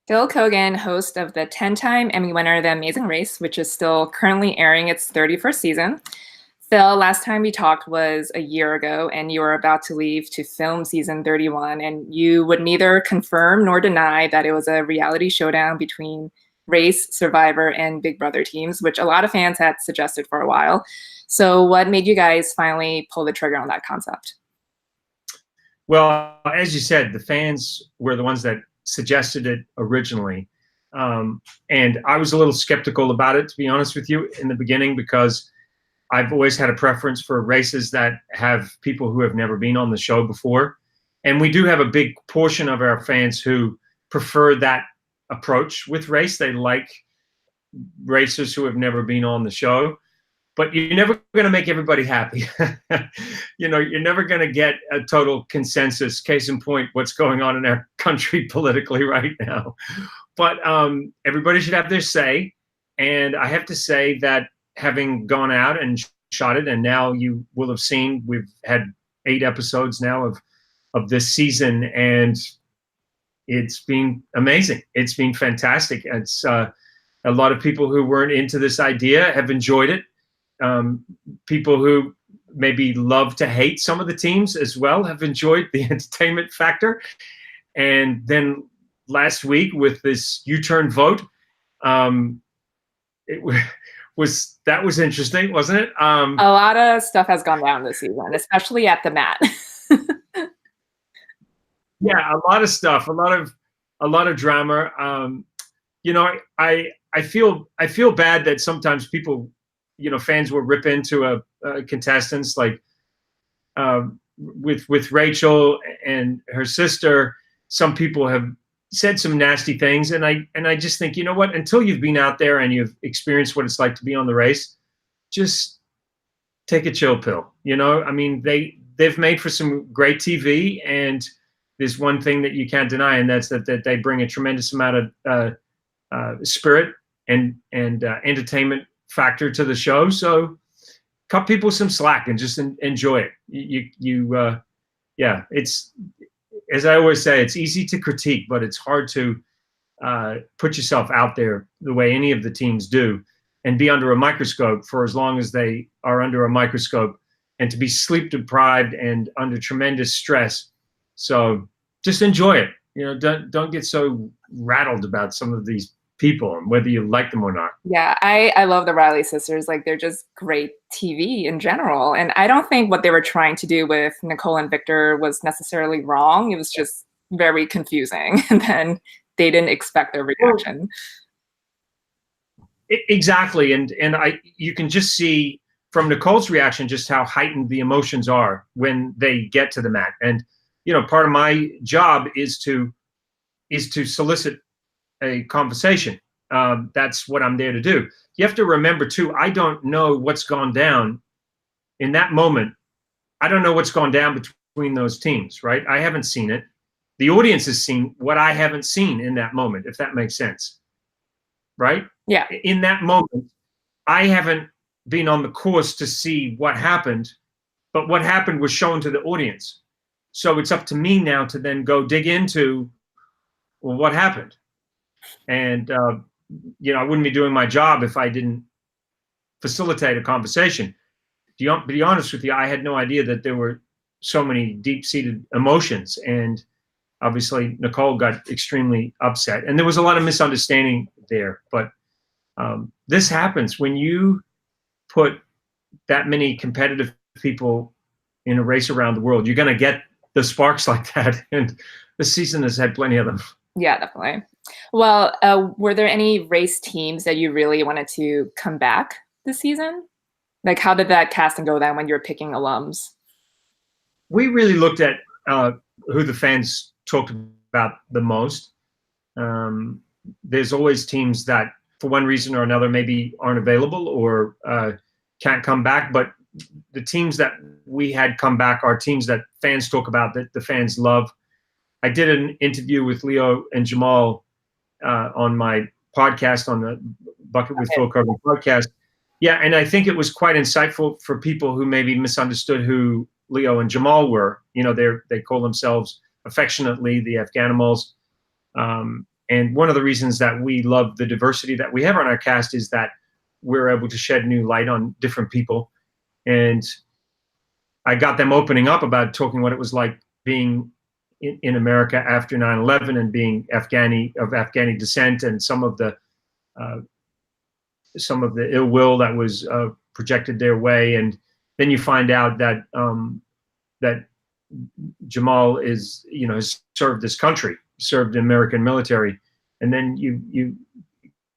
Keoghan, host of the 10-time Emmy winner The Amazing Race, which is still currently airing its 31st season. Phil, last time we talked was a year ago, and you were about to leave to film season 31, and you would neither confirm nor deny that it was a reality showdown between Race, Survivor, and Big Brother teams, which a lot of fans had suggested for a while. So what made you guys finally pull the trigger on that concept? Well, as you said, the fans were the ones that suggested it originally. And I was a little skeptical about it, to be honest with you, in the beginning, because I've always had a preference for races that have people who have never been on the show before. And we do have a big portion of our fans who prefer that approach with race. They like racers who have never been on the show. But you're never going to make everybody happy. You're never going to get a total consensus. Case in point, what's going on in our country politically right now. But everybody should have their say. And I have to say that having gone out and shot it, and now you will have seen, we've had 8 episodes now of this season, and it's been amazing. It's been fantastic. It's a lot of people who weren't into this idea have enjoyed it. People who maybe love to hate some of the teams as well have enjoyed the entertainment factor. And then last week with this Uturn vote, that was interesting, wasn't it? A lot of stuff has gone down this season, especially at the mat. Yeah, a lot of stuff, a lot of drama. I feel bad that sometimes people, fans will rip into contestants, like with Rachel and her sister. Some people have said some nasty things, and I just think, you know what? Until you've been out there and you've experienced what it's like to be on the race, just take a chill pill. I mean, they've made for some great TV, and there's one thing that you can't deny, and that's that they bring a tremendous amount of spirit and entertainment factor to the show. So cut people some slack and just enjoy it. It's, as I always say, it's easy to critique, but it's hard to put yourself out there the way any of the teams do and be under a microscope for as long as they are under a microscope, and to be sleep deprived and under tremendous stress. So just enjoy it. Don't get so rattled about some of these people and whether you like them or not. Yeah, I love the Riley sisters. Like, they're just great TV in general. And I don't think what they were trying to do with Nicole and Victor was necessarily wrong. It was just very confusing. And then they didn't expect their reaction. Exactly. And you can just see from Nicole's reaction just how heightened the emotions are when they get to the mat. And, part of my job is to solicit a conversation. That's what I'm there to do. You have to remember too, I don't know what's gone down in that moment. I don't know what's gone down between those teams, right? I haven't seen it. The audience has seen what I haven't seen in that moment, if that makes sense. Right? Yeah. In that moment, I haven't been on the course to see what happened, but what happened was shown to the audience. So it's up to me now to then go dig into, well, what happened? And, I wouldn't be doing my job if I didn't facilitate a conversation. To be honest with you, I had no idea that there were so many deep-seated emotions. And obviously, Nicole got extremely upset. And there was a lot of misunderstanding there. But this happens when you put that many competitive people in a race around the world. You're going to get the sparks like that. And the season has had plenty of them. Yeah, definitely. Well, were there any race teams that you really wanted to come back this season? Like, how did that casting go then when you were picking alums? We really looked at who the fans talked about the most. There's always teams that, for one reason or another, maybe aren't available or can't come back. But the teams that we had come back are teams that fans talk about, that the fans love. I did an interview with Leo and Jamal on my podcast, on the Bucket with Phil Keoghan podcast. Yeah, and I think it was quite insightful for people who maybe misunderstood who Leo and Jamal were. They call themselves affectionately the Afghanimals. And one of the reasons that we love the diversity that we have on our cast is that we're able to shed new light on different people. And I got them opening up about talking what it was like being in America after 9/11 and being of Afghani descent, and some of the ill will that was projected their way. And then you find out that that Jamal has served this country, served the American military, and then you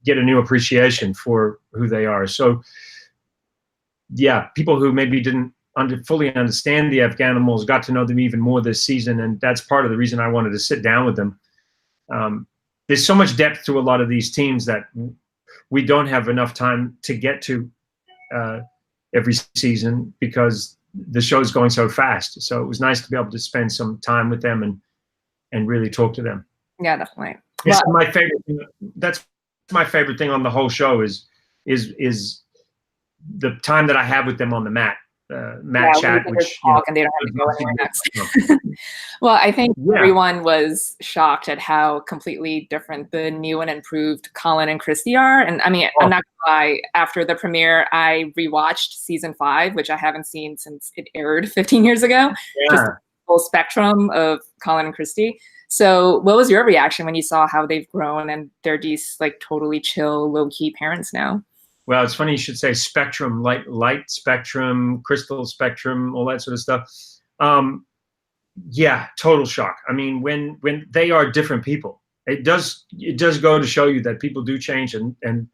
get a new appreciation for who they are. So yeah, people who maybe didn't fully understand the Afghanimals got to know them even more this season, and that's part of the reason I wanted to sit down with them. There's so much depth to a lot of these teams that we don't have enough time to get to every season because the show's going so fast. So it was nice to be able to spend some time with them and really talk to them. Yeah, definitely. It's my favorite thing. That's my favorite thing on the whole show is the time that I have with them on the mat. Chat, which talk and they don't have to go anywhere next. Well, I think everyone was shocked at how completely different the new and improved Colin and Christy are. And I mean, I'm not gonna lie, after the premiere, I rewatched season 5, which I haven't seen since it aired 15 years ago. Just the full spectrum of Colin and Christy. So what was your reaction when you saw how they've grown and they're these like totally chill, low-key parents now? Well, it's funny you should say spectrum, light spectrum, crystal spectrum, all that sort of stuff. Yeah, total shock. I mean, when they are different people, it does go to show you that people do change, and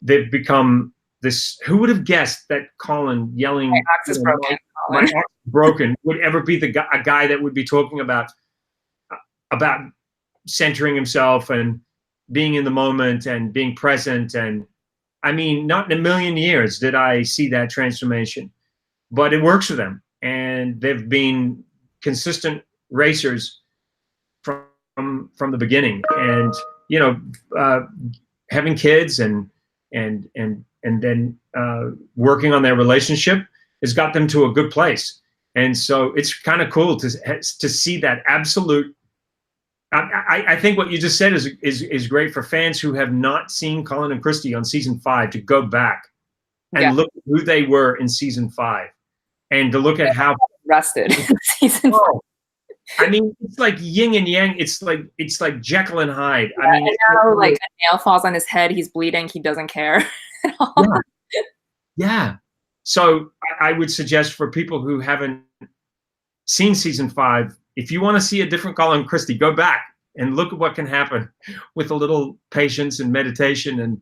they've become this. Who would have guessed that Colin yelling, "My ox is broken," my ox is broken, would ever be a guy that would be talking about centering himself and being in the moment and being present. And I mean, not in a million years did I see that transformation, but it works for them. And they've been consistent racers from the beginning. And, having kids and then working on their relationship has got them to a good place. And so it's kind of cool to see that absolute. I think what you just said is great for fans who have not seen Colin and Christy on season 5 to go back and look at who they were in season 5, and to look at how rested season 5. I mean, it's like yin and yang. It's like Jekyll and Hyde. I mean, like a nail falls on his head, he's bleeding, he doesn't care at all. Yeah. So I would suggest for people who haven't seen season 5, if you want to see a different Colin and Christy, go back and look at what can happen with a little patience and meditation, and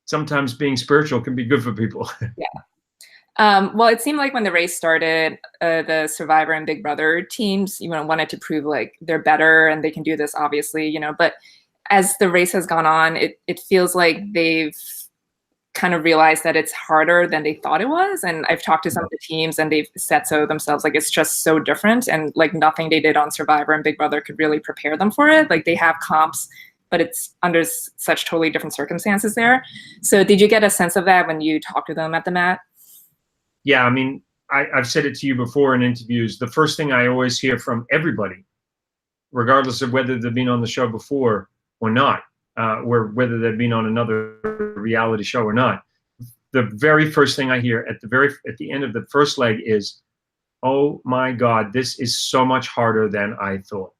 sometimes being spiritual can be good for people. Yeah. Well, it seemed like when the race started, the Survivor and Big Brother teams, wanted to prove like they're better and they can do this, obviously, but as the race has gone on, it feels like they've kind of realized that it's harder than they thought it was. And I've talked to some of the teams and they've said so themselves, like it's just so different, and like nothing they did on Survivor and Big Brother could really prepare them for it. Like they have comps, but it's under such totally different circumstances there. So did you get a sense of that when you talked to them at the mat? Yeah, I mean, I've said it to you before in interviews. The first thing I always hear from everybody, regardless of whether they've been on the show before or not, or whether they've been on another reality show or not, the very first thing I hear at the end of the first leg is, "Oh my God, this is so much harder than I thought."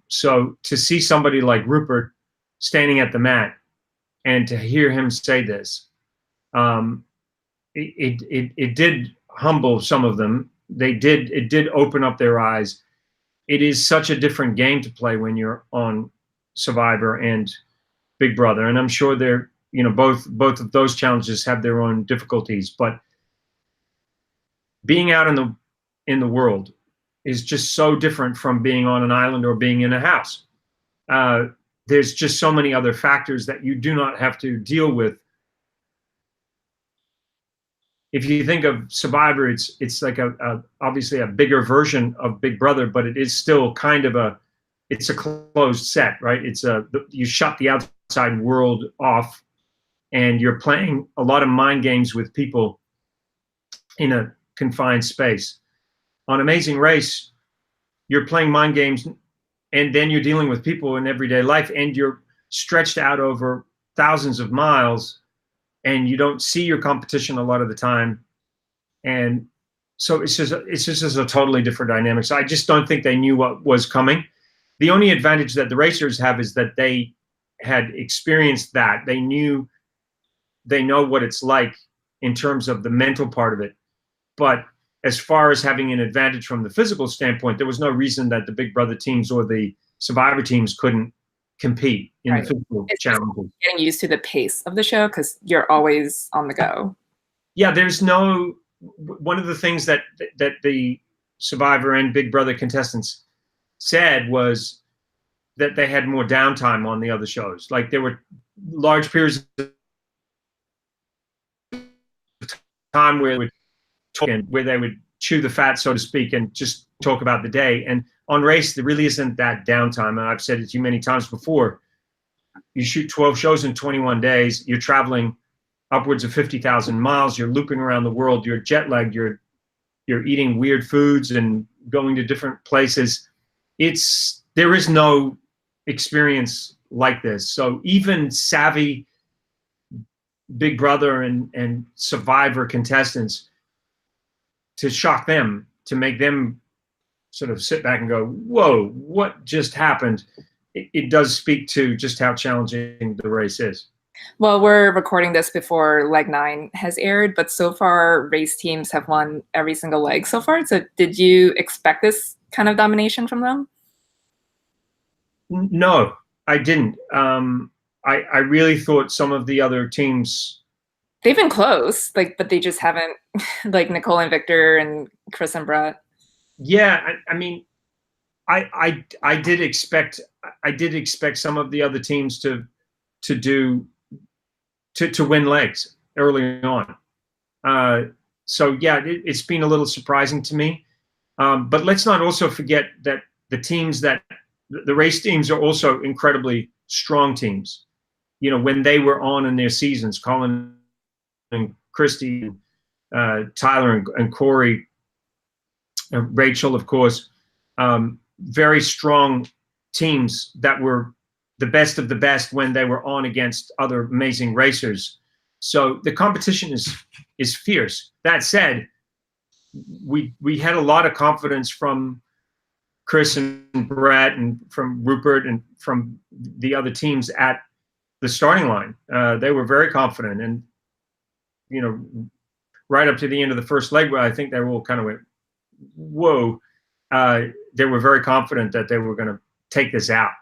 So to see somebody like Rupert standing at the mat and to hear him say this, it did humble some of them. It did open up their eyes. It is such a different game to play when you're on Survivor and Big Brother, and I'm sure they're both of those challenges have their own difficulties, but being out in the world is just so different from being on an island or being in a house. There's just so many other factors that you do not have to deal with. If you think of Survivor, it's like obviously a bigger version of Big Brother, but it is still kind of it's a closed set, right? You shut the outside world off, and you're playing a lot of mind games with people in a confined space. On Amazing Race, you're playing mind games and then you're dealing with people in everyday life, and you're stretched out over thousands of miles, and you don't see your competition a lot of the time. And so it's just a totally different dynamic. So I just don't think they knew what was coming. The only advantage that the racers have is that they had experienced that. They know what it's like in terms of the mental part of it. But as far as having an advantage from the physical standpoint, there was no reason that the Big Brother teams or the Survivor teams couldn't compete in the physical challenges. Getting used to the pace of the show because you're always on the go. Yeah, there's no. One of the things that the Survivor and Big Brother contestants said was that they had more downtime on the other shows. Like there were large periods of time where they would talk, where they would chew the fat, so to speak, and just talk about the day. And on race, there really isn't that downtime. And I've said it to you many times before. You shoot 12 shows in 21 days. You're traveling upwards of 50,000 miles. You're looping around the world. You're jet lagged. You're eating weird foods and going to different places. There is no experience like this. So even savvy Big Brother and Survivor contestants, to shock them, to make them sort of sit back and go, whoa, what just happened? It does speak to just how challenging the race is. Well, we're recording this before leg 9 has aired, but so far race teams have won every single leg so far. So did you expect this kind of domination from them? No, I didn't. I really thought some of the other teams, they've been close, but they just haven't, like Nicole and Victor and Chris and Brett. Yeah, I mean, I did expect some of the other teams to win legs early on. So yeah, it's been a little surprising to me. But let's not also forget that the race teams are also incredibly strong teams. You know, when they were on in their seasons, Colin and Christy, Tyler and Corey, Rachel, of course, very strong teams that were the best of the best when they were on against other amazing racers. So the competition is fierce. That said, we had a lot of confidence from Chris and Brett and from Rupert and from the other teams at the starting line. They were very confident, and right up to the end of the first leg, where I think they were all kind of went, whoa. They were very confident that they were going to take this out.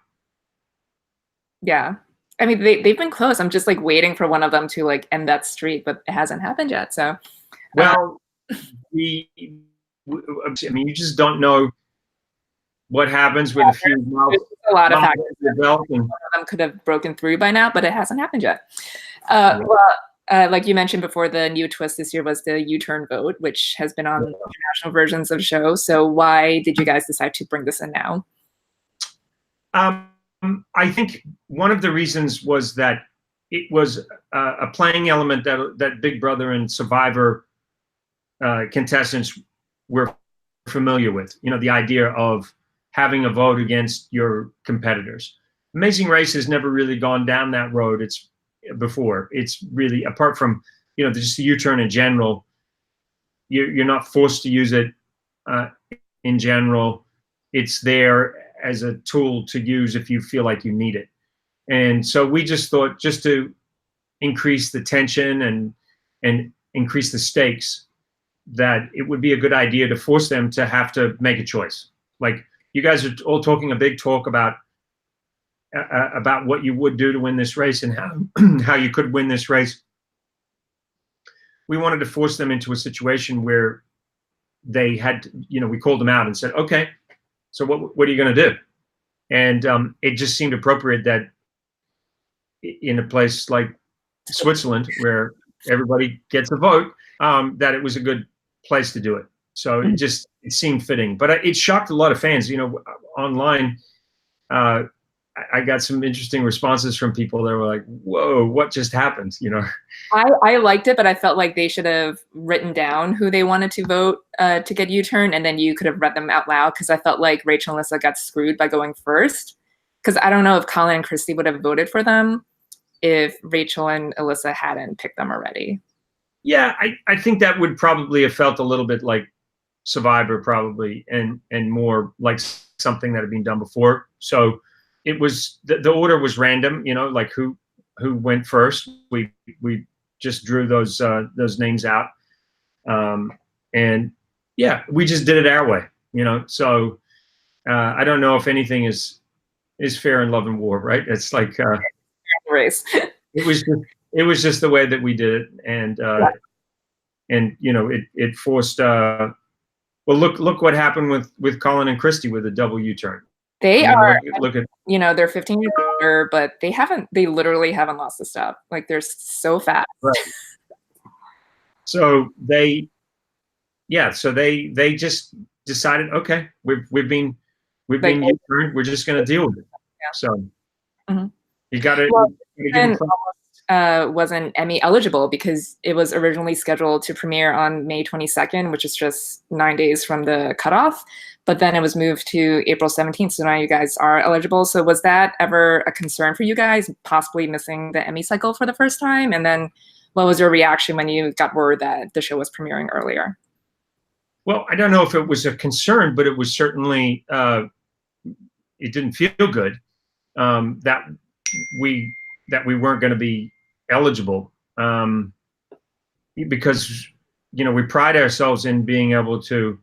Yeah. I mean, they've been close. I'm just waiting for one of them to end that streak, but it hasn't happened yet. So, well, I mean, you just don't know what happens with a few. A lot of factors. One of them could have broken through by now, but it hasn't happened yet. Like you mentioned before, the new twist this year was the Uturn vote, which has been on international versions of shows. So why did you guys decide to bring this in now? I think one of the reasons was that it was a playing element that Big Brother and Survivor contestants were familiar with. The idea of having a vote against your competitors. Amazing Race has never really gone down that road. It's really, apart from just the Uturn in general, you're not forced to use it in general. It's there as a tool to use if you feel like you need it. And so we just thought, just to increase the tension and increase the stakes, that it would be a good idea to force them to have to make a choice. Like, you guys are all talking a big talk about what you would do to win this race and how you could win this race. We wanted to force them into a situation where they had, we called them out and said, okay, so what are you going to do? And it just seemed appropriate that in a place like Switzerland, where everybody gets a vote, that it was a good place to do it. So it seemed fitting. But it shocked a lot of fans. Online, I got some interesting responses from people that were like, "Whoa, what just happened?" You know. I liked it, but I felt like they should have written down who they wanted to vote to get Uturn, and then you could have read them out loud, because I felt like Rachel and Alyssa got screwed by going first. Because I don't know if Colin and Christy would have voted for them if Rachel and Alyssa hadn't picked them already. Yeah, I think that would probably have felt a little bit like Survivor, probably, and more like something that had been done before. So it was the order was random, you know, like who went first. We just drew those names out, and yeah, we just did it our way, you know. So I don't know if anything is fair in love and war, right? It's like Race. it was just the way that we did it, and you know, it forced. Well, look what happened with Colin and Christy with a double U-turn. They are, look at, you know, they're 15 years older, but they literally haven't lost a step. Like, they're so fast. right. So they just decided, okay, we've been U-turned, we're just going to deal with it. Yeah. So mm-hmm. you got to wasn't Emmy eligible, because it was originally scheduled to premiere on May 22nd, which is just 9 days from the cutoff. But then it was moved to April 17th. So now you guys are eligible. So was that ever a concern for you guys, possibly missing the Emmy cycle for the first time? And then what was your reaction when you got word that the show was premiering earlier? Well, I don't know if it was a concern, but it was certainly, it didn't feel good that we weren't going to be eligible, because, you know, we pride ourselves in being able to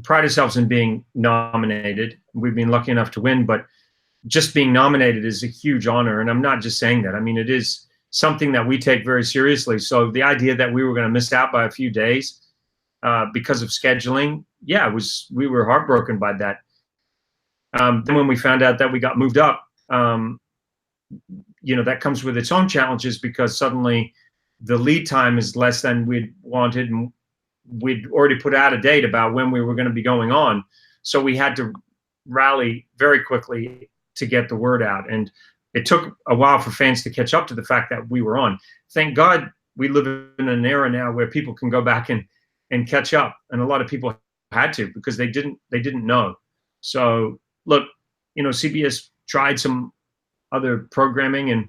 pride ourselves in being nominated. We've been lucky enough to win, but just being nominated is a huge honor. And I'm not just saying that. I mean, it is something that we take very seriously. So the idea that we were going to miss out by a few days because of scheduling, yeah, we were heartbroken by that. Then when we found out that we got moved up, you know, that comes with its own challenges, because suddenly the lead time is less than we'd wanted, and we'd already put out a date about when we were going to be going on. So we had to rally very quickly to get the word out. And it took a while for fans to catch up to the fact that we were on. Thank God we live in an era now where people can go back and catch up. And a lot of people had to, because they didn't know. So look, you know, CBS tried some other programming, and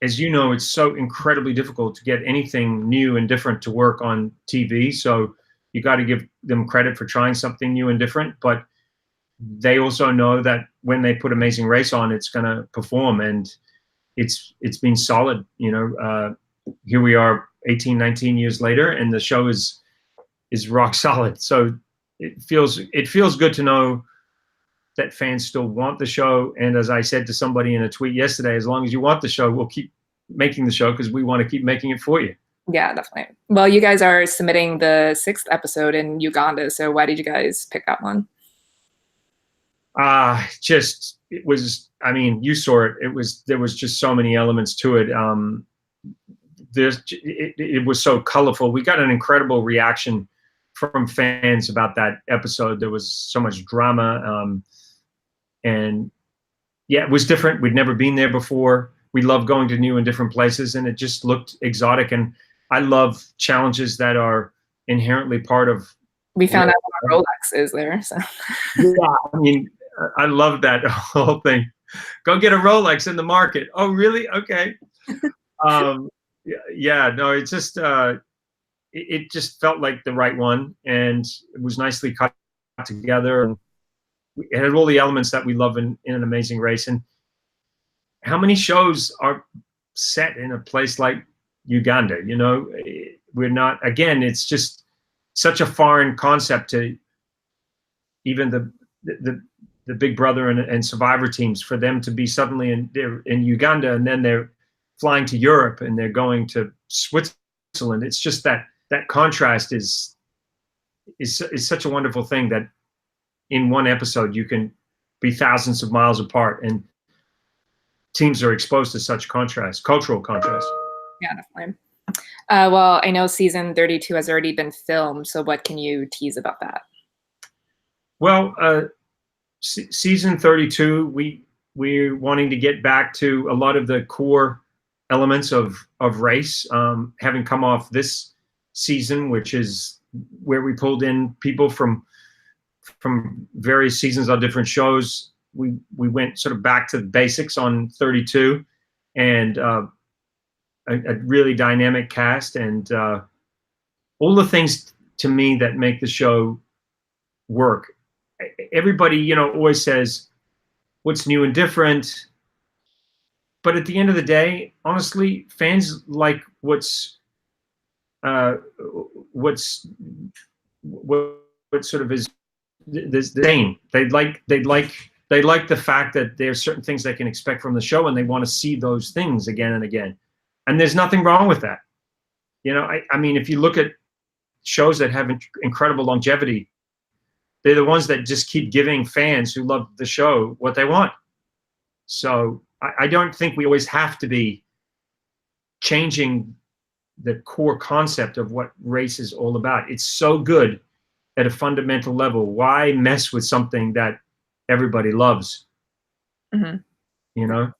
as you know, it's so incredibly difficult to get anything new and different to work on TV. So you got to give them credit for trying something new and different, but they also know that when they put Amazing Race on, it's going to perform, and it's been solid. You know, here we are 18, 19 years later, and the show is rock solid. So it feels good to know that fans still want the show. And as I said to somebody in a tweet yesterday, as long as you want the show, we'll keep making the show, because we want to keep making it for you. Yeah, definitely. Well, you guys are submitting the 6th episode in Uganda. So why did you guys pick that one? It was, I mean, you saw it. There was just so many elements to it. It was so colorful. We got an incredible reaction from fans about that episode. There was so much drama. And yeah, it was different. We'd never been there before. We love going to new and different places, and it just looked exotic. And I love challenges that are inherently part of. We found out what Rolex is there. So. Yeah, I mean, I love that whole thing. Go get a Rolex in the market. Oh, really? Okay. Yeah, no, it's just it just felt like the right one, and it was nicely cut together, and it had all the elements that we love in an Amazing Race. And how many shows are set in a place like Uganda? You know, we're not, again, it's just such a foreign concept to even the Big Brother and Survivor teams, for them to be suddenly in Uganda, and then they're flying to Europe, and they're going to Switzerland. It's just that contrast is such a wonderful thing, that in one episode you can be thousands of miles apart, and teams are exposed to such contrast, cultural contrast. Yeah, definitely. Well, I know season 32 has already been filmed, so what can you tease about that? Well, season 32, we're wanting to get back to a lot of the core elements of race, having come off this season, which is where we pulled in people from various seasons on different shows. We went sort of back to the basics on 32, and a really dynamic cast, and all the things to me that make the show work. Everybody, you know, always says what's new and different, but at the end of the day, honestly, fans like what sort of is the same. They like the fact that there's certain things they can expect from the show, and they want to see those things again and again. And there's nothing wrong with that. You know, I mean, if you look at shows that have incredible longevity, they're the ones that just keep giving fans who love the show what they want. So I don't think we always have to be changing the core concept of what race is all about. It's so good at a fundamental level. Why mess with something that everybody loves? Mm-hmm. You know?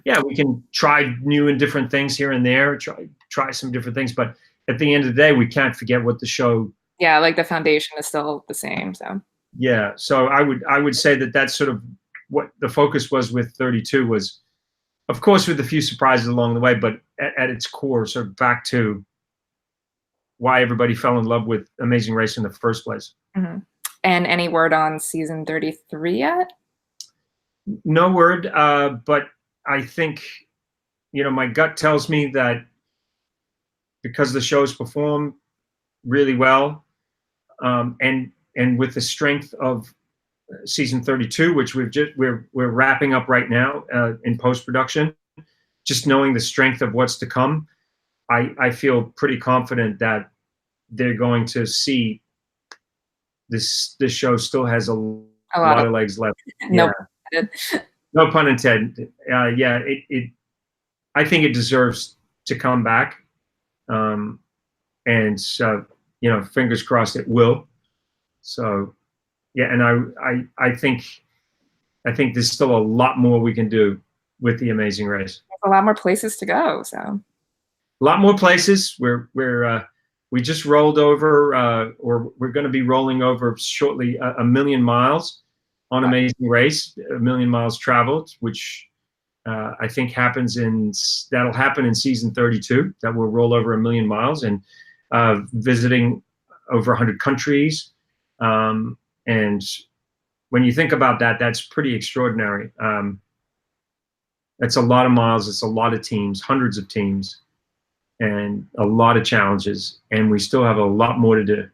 Yeah, we can try new and different things here and there, try some different things, but at the end of the day, we can't forget what the show. Yeah, like the foundation is still the same. So yeah, so I would say that that's sort of what the focus was with 32, was, of course, with a few surprises along the way, but at its core, sort of back to why everybody fell in love with Amazing Race in the first place. Mm-hmm. And any word on season 33 yet? No word, but I think, you know, my gut tells me that because the show's performed really well, and with the strength of season 32, which we're wrapping up right now in post-production, just knowing the strength of what's to come, I feel pretty confident that they're going to see this show still has a lot of legs left. No, yeah. No pun intended. Yeah, I think it deserves to come back, and you know, fingers crossed it will. So yeah, and I think there's still a lot more we can do with the Amazing Race. There's a lot more places to go. So a lot more places. We just rolled over, or we're going to be rolling over shortly, 1 million miles on Amazing Race, 1 million miles traveled, which I think that'll happen in season 32. That will roll over 1 million miles, and visiting over 100 countries. And when you think about that, that's pretty extraordinary. That's a lot of miles. It's a lot of teams, hundreds of teams, and a lot of challenges. And we still have a lot more to do.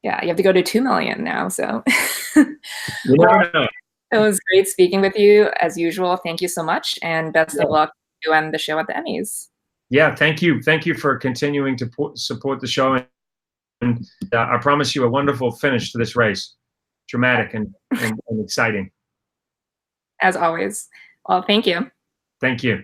Yeah, you have to go to 2 million now. So you never know. It was great speaking with you as usual. Thank you so much, and best of luck to you and the show at the Emmys. Yeah, thank you. Thank you for continuing to support the show, and I promise you a wonderful finish to this race. Dramatic and exciting. As always. Well, thank you. Thank you.